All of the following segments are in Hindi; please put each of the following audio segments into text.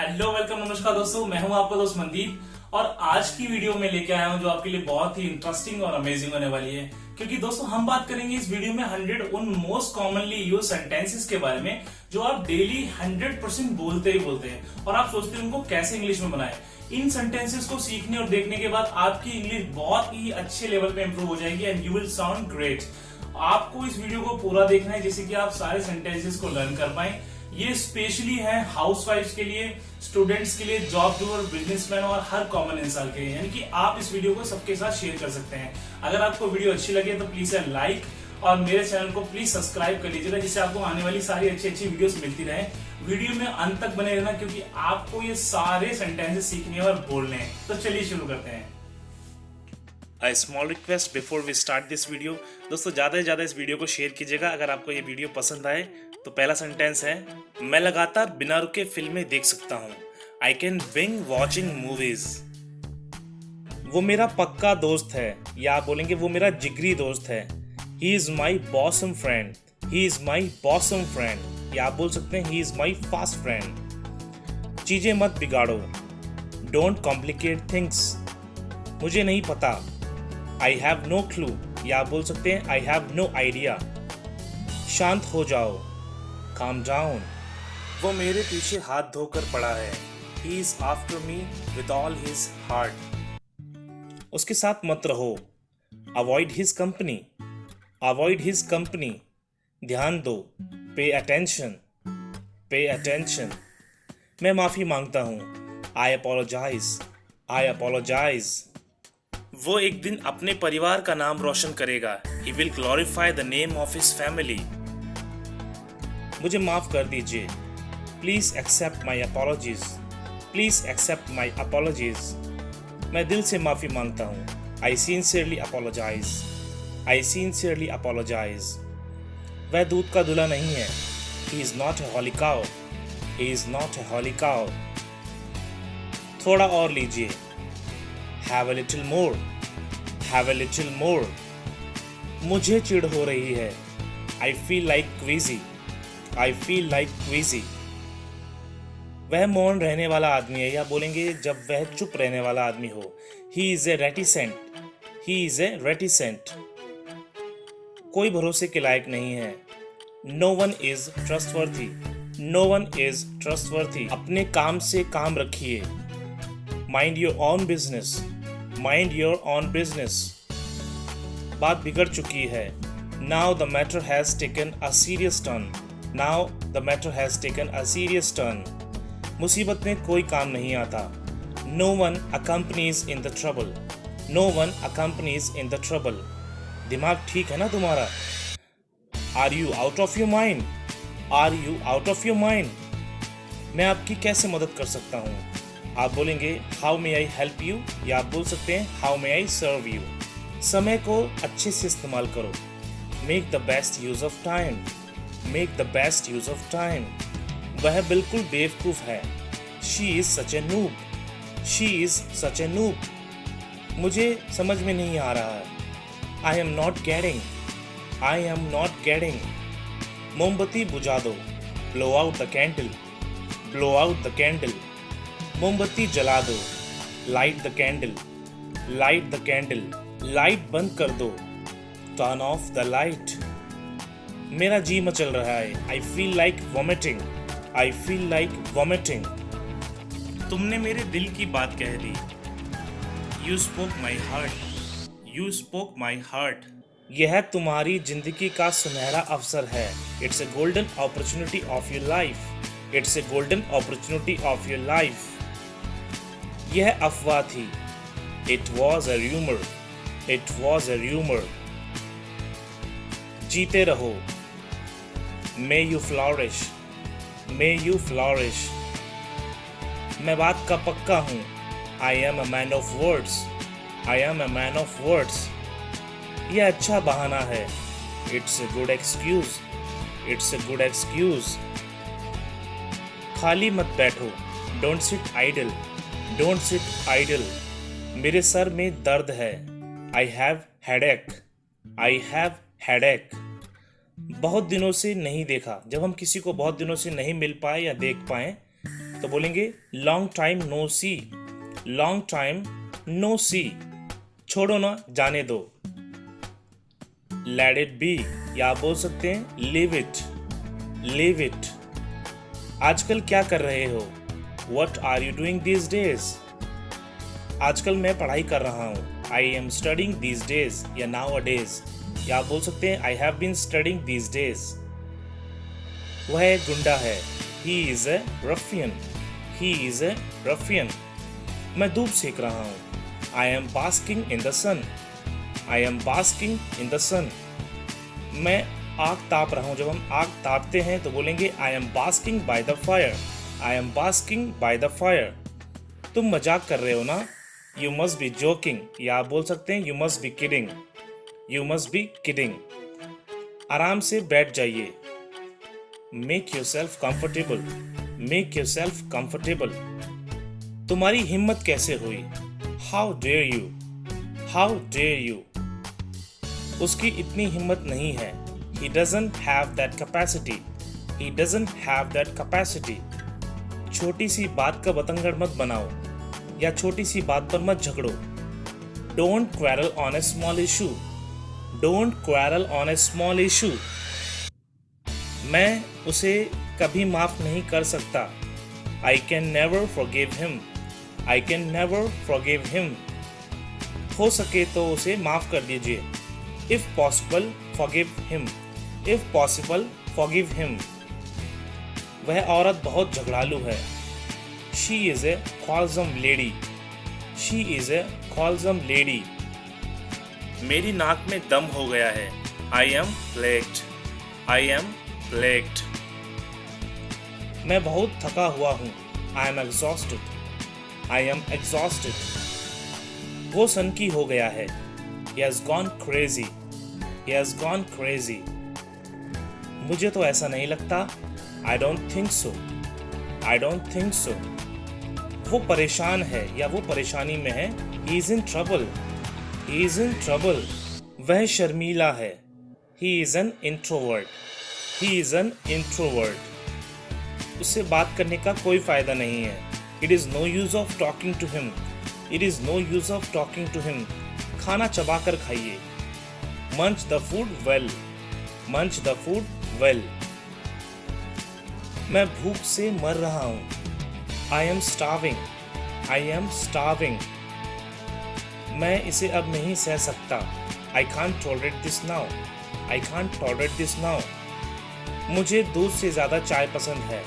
हेलो वेलकम नमस्कार दोस्तों, मैं हूं आपका दोस्त मनदीप और आज की वीडियो में लेके आया हूं जो आपके लिए बहुत ही इंटरेस्टिंग और अमेजिंग होने वाली है। क्योंकि दोस्तों हम बात करेंगे इस वीडियो में 100 उन मोस्ट कॉमनली यूज सेंटेंसेस के बारे में जो आप डेली 100% बोलते ही बोलते हैं और आप सोचते हैं उनको कैसे इंग्लिश में बनाएं। इन सेंटेंसेस को सीखने और देखने के बाद आपकी इंग्लिश बहुत ही अच्छे लेवल पे इंप्रूव हो जाएगी and you will sound great. आपको इस वीडियो को पूरा देखना है जिससे कि आप सारे सेंटेंसेस को लर्न कर पाए। ये स्पेशली है हाउसवाइफ्स के लिए, स्टूडेंट्स के लिए, जॉब डूअर, बिजनेसमैन और हर कॉमन इंसान के लिए। यानी कि आप इस वीडियो को सबके साथ शेयर कर सकते हैं। अगर आपको वीडियो अच्छी लगे तो प्लीज लाइक और मेरे चैनल को प्लीज सब्सक्राइब कर लीजिएगा जिससे आपको आने वाली सारी अच्छी अच्छी वीडियोस मिलती रहे। वीडियो में अंत तक बने रहना क्योंकि आपको ये सारे सेंटेंसेस सीखने और बोलने हैं। तो चलिए शुरू करते हैं। A small request before we start this video, दोस्तों ज़्यादा से ज़्यादा इस वीडियो को शेयर कीजिएगा अगर आपको ये वीडियो पसंद आए। तो पहला सेंटेंस है, मैं लगातार बिना रुके फिल्में देख सकता हूँ। I can binge watching movies। वो मेरा पक्का दोस्त है, या आप बोलेंगे वो मेरा जिगरी दोस्त है। He is my bosom friend। He is my bosom friend। या आप बोल सकते हैं He is my fast friend। चीज़ें मत बिगाड़ो। Don't complicate things। मुझे नहीं पता। I have no clue। या आप बोल सकते हैं I have no idea। शांत हो जाओ। Calm down। वो मेरे पीछे हाथ धोकर पड़ा है। He is after me with all his heart। उसके साथ मत रहो। Avoid his company। Avoid his company। ध्यान दो। Pay attention। Pay attention। मैं माफी मांगता हूँ। I apologize। I apologize। वो एक दिन अपने परिवार का नाम रोशन करेगा। He will glorify the name of his family। मुझे माफ कर दीजिए। Please accept my apologies। Please accept my apologies। मैं दिल से माफी मांगता हूँ। I sincerely apologize। I sincerely apologize। वह दूध का दूल्हा नहीं है। He is not a holy cow। He is not a holy cow। थोड़ा और लीजिए। Have a little more। Have a little more। मुझे चिढ़ हो रही है। I feel like queasy। I feel like queasy। वह मौन रहने वाला आदमी है, या बोलेंगे जब वह चुप रहने वाला आदमी हो। He is a reticent। He is a reticent। कोई भरोसे के लायक नहीं है। No one is trustworthy। No one is trustworthy। अपने काम से काम रखिए। Mind your own business। Mind your own business। बात बिगड़ चुकी है। Now the matter has taken a serious turn। Now the matter has taken a serious turn। मुसीबत में कोई काम नहीं आता। No one accompanies in the trouble। No one accompanies in the trouble। दिमाग ठीक है ना तुम्हारा? Are you out of your mind? Are you out of your mind? मैं आपकी कैसे मदद कर सकता हूँ? आप बोलेंगे how may I help you, या आप बोल सकते हैं how may I serve you. समय को अच्छे से इस्तेमाल करो। Make the best use of time. Make the best use of time. वह बिल्कुल बेवकूफ़ है। She is such A noob. She is such A noob. मुझे समझ में नहीं आ रहा है। I am not getting. I am not getting. मोमबत्ती बुझा दो। Blow out the candle. Blow out the candle. मोमबत्ती जला दो। Light the candle. Light the candle. Light बंद कर दो। Turn off the light. मेरा जी मचल रहा है। I feel like vomiting. I feel like vomiting. तुमने मेरे दिल की बात कह दी। You spoke my heart. You spoke my heart. यह तुम्हारी जिंदगी का सुनहरा अवसर है। It's a golden opportunity of your life. It's a golden opportunity of your life. यह अफवाह थी। It was a rumor। It was a rumor। जीते रहो। May you flourish। May you flourish। मैं बात का पक्का हूँ। I am a man of words। I am a man of words। यह अच्छा बहाना है। It's a good excuse। It's a good excuse। खाली मत बैठो। Don't sit idle। Don't sit idle। मेरे सर में दर्द है। I have headache। I have headache। बहुत दिनों से नहीं देखा। जब हम किसी को बहुत दिनों से नहीं मिल पाए या देख पाए तो बोलेंगे लॉन्ग टाइम नो सी, लॉन्ग टाइम नो सी। छोड़ो ना, जाने दो, लेट इट बी, या आप बोल सकते हैं लीव इट, लीव इट। आजकल क्या कर रहे हो, what are you doing these days, आजकल मैं पढ़ाई कर रहा हूँ, I am studying these days या नाउ अ डेज, या आप बोल सकते हैं I have been studying these days. वह एक गुंडा है, he is a ruffian, he is a ruffian. मैं धूप सेक रहा हूँ, I am basking in the sun, I am basking in the sun. मैं आग ताप रहा हूँ, जब हम आग तापते हैं तो बोलेंगे आई am basking by the fire, I am basking by the fire. तुम मजाक कर रहे हो ना, यू मस्ट बी जोकिंग, या आप बोल सकते हैं you must be kidding, you must be kidding. आराम से बैठ जाइए, make yourself comfortable, make yourself comfortable. तुम्हारी हिम्मत कैसे हुई, how dare you, how dare you. उसकी इतनी हिम्मत नहीं है, he doesn't have that capacity, he doesn't have that capacity। छोटी सी बात का बतंगड़ मत बनाओ, या छोटी सी बात पर मत झगड़ो। Don't quarrel on a small issue, don't quarrel on a small issue। मैं उसे कभी माफ नहीं कर सकता, I can never forgive him, I can never forgive him। हो सके तो उसे माफ कर दीजिए, if possible forgive him, if possible forgive him। वह औरत बहुत झगड़ालू है, she is a quarrelsome lady, she is a quarrelsome lady। मेरी नाक में दम हो गया है, I am plagued, I am plagued। मैं बहुत थका हुआ हूँ, I am exhausted, I am exhausted। वो सनकी हो गया है, he has gone crazy, he has gone crazy। मुझे तो ऐसा नहीं लगता, I don't think so, I don't think so। वो परेशान है या वो परेशानी में है, he is in trouble, he is in trouble। वह शर्मीला है, he is an introvert, he is an introvert। उससे बात करने का कोई फायदा नहीं है, it is no use of talking to him, it is no use of talking to him। खाना चबा कर खाइए, munch the food well, munch the food well। मैं भूख से मर रहा हूँ, I am starving, I am starving। मैं इसे अब नहीं सह सकता, I can't tolerate this now, I can't tolerate this now। मुझे दूध से ज़्यादा चाय पसंद है,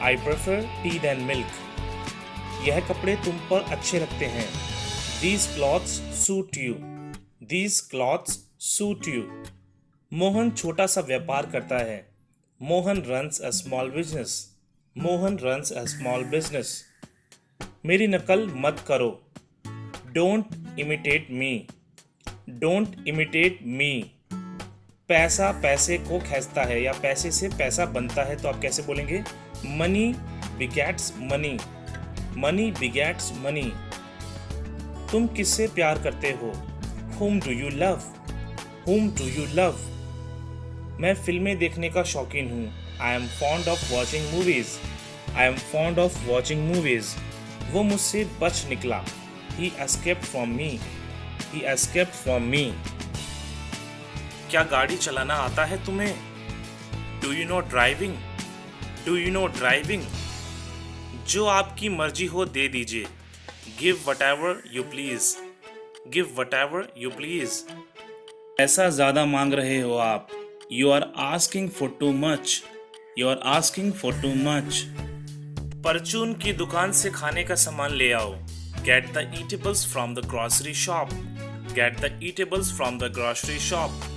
I prefer tea than milk। यह कपड़े तुम पर अच्छे लगते हैं, These clothes suit you, These clothes suit you। Mohan छोटा सा व्यापार करता है, Mohan runs a small business, Mohan runs a small business। मेरी नकल मत करो, Don't imitate me, Don't imitate me। पैसा पैसे को खींचता है या पैसे से पैसा बनता है, तो आप कैसे बोलेंगे, Money begets money, Money begets money। तुम किससे प्यार करते हो, Whom do you love, Whom do you love। मैं फिल्में देखने का शौकीन हूँ, I am fond of watching movies, I am fond of watching movies। वो मुझसे बच निकला, He escaped from me, He escaped from me। क्या गाड़ी चलाना आता है तुम्हें, Do you know driving, Do you know driving। जो आपकी मर्जी हो दे दीजिए, Give whatever you please, Give whatever you please। ऐसा ज़्यादा मांग रहे हो आप, You are asking for too much, You are asking for too much। परचून की दुकान से खाने का सामान ले आओ, Get the eatables from the grocery shop, Get the eatables from the grocery shop।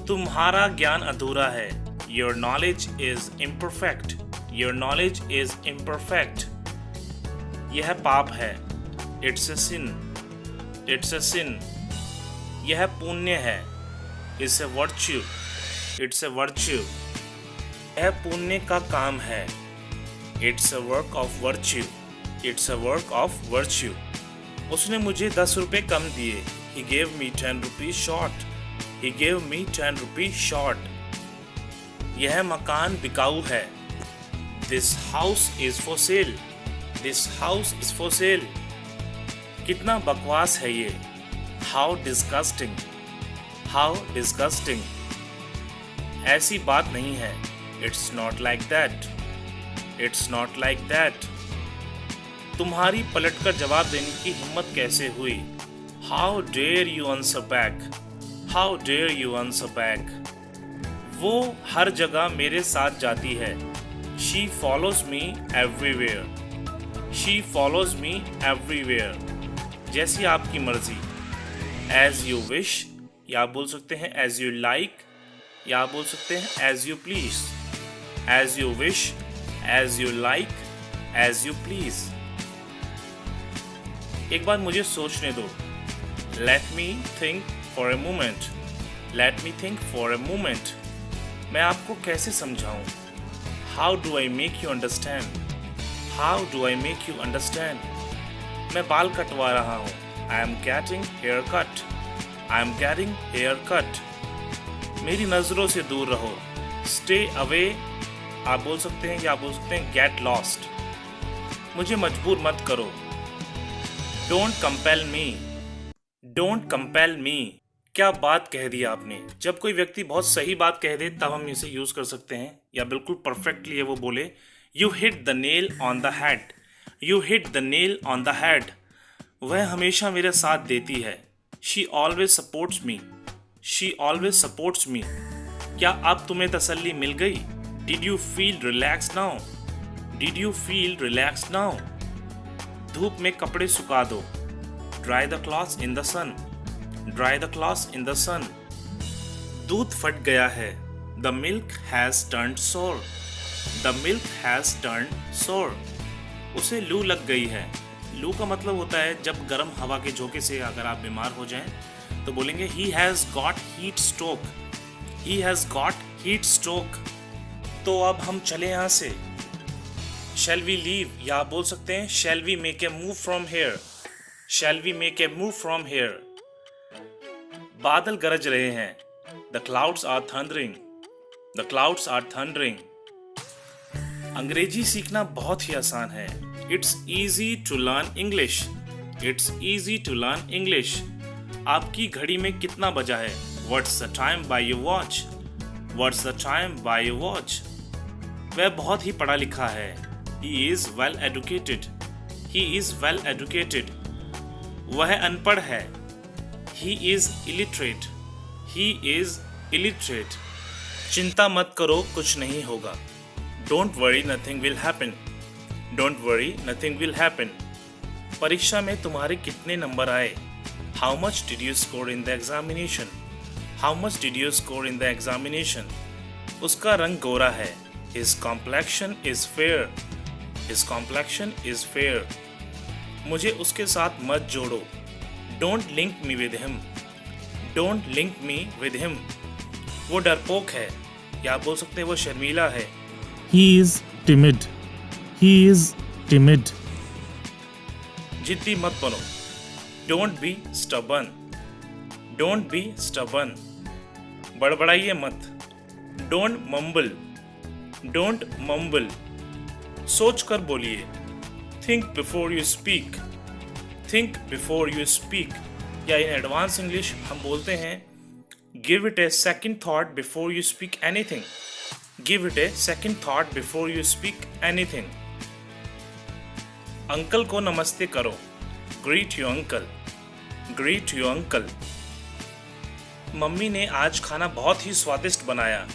तुम्हारा ज्ञान अधूरा है, Your knowledge is imperfect, Your knowledge is imperfect। यह पाप है, It's a sin, It's a sin। यह पुण्य है, It's a virtue, It's a virtue। यह पुण्य का काम है, It's a work of virtue, It's a work of virtue। उसने मुझे 10 रुपए कम दिए, He gave me 10 rupees short, He gave me 10 rupees short। यह मकान बिकाऊ है, this house is for sale, this house is for sale. कितना बकवास है ये, हाउ डिस्गस्टिंग, हाउ डिस्गस्टिंग। ऐसी बात नहीं है, it's not like that, it's not like that. तुम्हारी पलटकर जवाब देने की हिम्मत कैसे हुई, how dare you answer back, how dare you answer back. वो हर जगह मेरे साथ जाती है, she follows me everywhere, she follows me everywhere. जैसी आपकी मर्जी, एज यू विश, या आप बोल सकते हैं एज यू लाइक, या आप बोल सकते हैं as you please, as you wish, as you like, as you please. एक बार मुझे सोचने दो, let me think for a moment, let me think for a moment. मैं आपको कैसे समझाऊं, how do I make you understand, how do I make you understand. मैं बाल कटवा रहा हूँ, I am getting haircut, I am getting haircut. मेरी नज़रों से दूर रहो, स्टे अवे, आप बोल सकते हैं, या आप बोल सकते हैं गेट लॉस्ट। मुझे मजबूर मत करो, don't compel me, don't compel me. क्या बात कह दी आपने। जब कोई व्यक्ति बहुत सही बात कह दे तब हम इसे यूज कर सकते हैं, या बिल्कुल परफेक्टली है वो बोले, you hit the nail on the head, you hit the nail on the head. वह हमेशा मेरे साथ देती है, she always supports me, she always supports me. क्या अब तुम्हें तसल्ली मिल गई, did you feel relax now, did you feel relax now. धूप में कपड़े सुखा दो, dry the clothes in the sun, dry the clothes in the sun. दूध फट गया है, द मिल्क हैज टर्न्ड सोर, द मिल्क हैज टर्न्ड सोर। उसे लू लग गई है। लू का मतलब होता है जब गर्म हवा के झोंके से अगर आप बीमार हो जाएं तो बोलेंगे he has got heat stroke, he has got heat stroke. तो अब हम चले यहाँ से, शैल वी लीव, या आप बोल सकते हैं shall we make a move from here, shall we make a move from here. बादल गरज रहे हैं, the clouds are thundering, the clouds are thundering. अंग्रेजी सीखना बहुत ही आसान है, it's easy to learn English, it's easy to learn English. आपकी घड़ी में कितना बजा है, what's the time by your watch, what's the time by your watch. वह बहुत ही पढ़ा लिखा है, he is well educated, he is well educated. वह अनपढ़ है, he is illiterate, he is illiterate. चिंता मत करो, कुछ नहीं होगा, don't worry nothing will happen, don't worry nothing will happen. परीक्षा में तुम्हारे कितने नंबर आए, how much did you score in the examination, how much did you score in the examination. उसका रंग गोरा है, his complexion is fair, his complexion is fair. मुझे उसके साथ मत जोड़ो, don't link me with him, don't link me with him. वो डरपोक है, या आप बोल सकते हैं वो शर्मीला है, He is timid. He is timid. जिद्दी मत बनो, don't be stubborn, don't be stubborn. बड़बड़ाइए मत, डोंट मम्बल, डोंट मम्बल। सोच कर बोलिए, think before you speak, think before you speak. या इन एडवांस इंग्लिश हम बोलते हैं give it a second thought before you speak anything, give it a second thought before you speak anything. Uncle को नमस्ते करो, greet your uncle, greet your uncle. Mummy ने आज खाना बहुत ही स्वादिष्ट बनाया,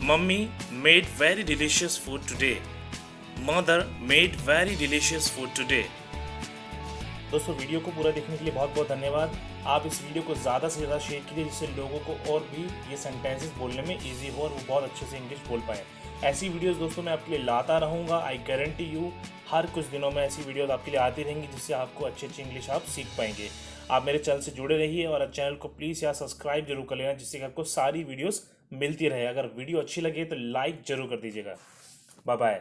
mummy made very delicious food today, mother made very delicious food today. दोस्तों वीडियो को पूरा देखने के लिए बहुत बहुत धन्यवाद। आप इस वीडियो को ज़्यादा से ज़्यादा शेयर कीजिए जिससे लोगों को और भी ये सेंटेंसेस बोलने में इजी हो और वो बहुत अच्छे से इंग्लिश बोल पाएँ। ऐसी वीडियोस दोस्तों मैं आपके लिए लाता रहूँगा, आई गारंटी यू। हर कुछ दिनों में ऐसी वीडियोस आपके लिए आती रहेंगी जिससे आपको अच्छी अच्छी इंग्लिश आप सीख पाएंगे। आप मेरे चैनल से जुड़े रहिए और चैनल को प्लीज़ यार सब्सक्राइब जरूर कर लेना जिससे कि आपको सारी वीडियोस मिलती रहे। अगर वीडियो अच्छी लगे तो लाइक जरूर कर दीजिएगा। Bye bye.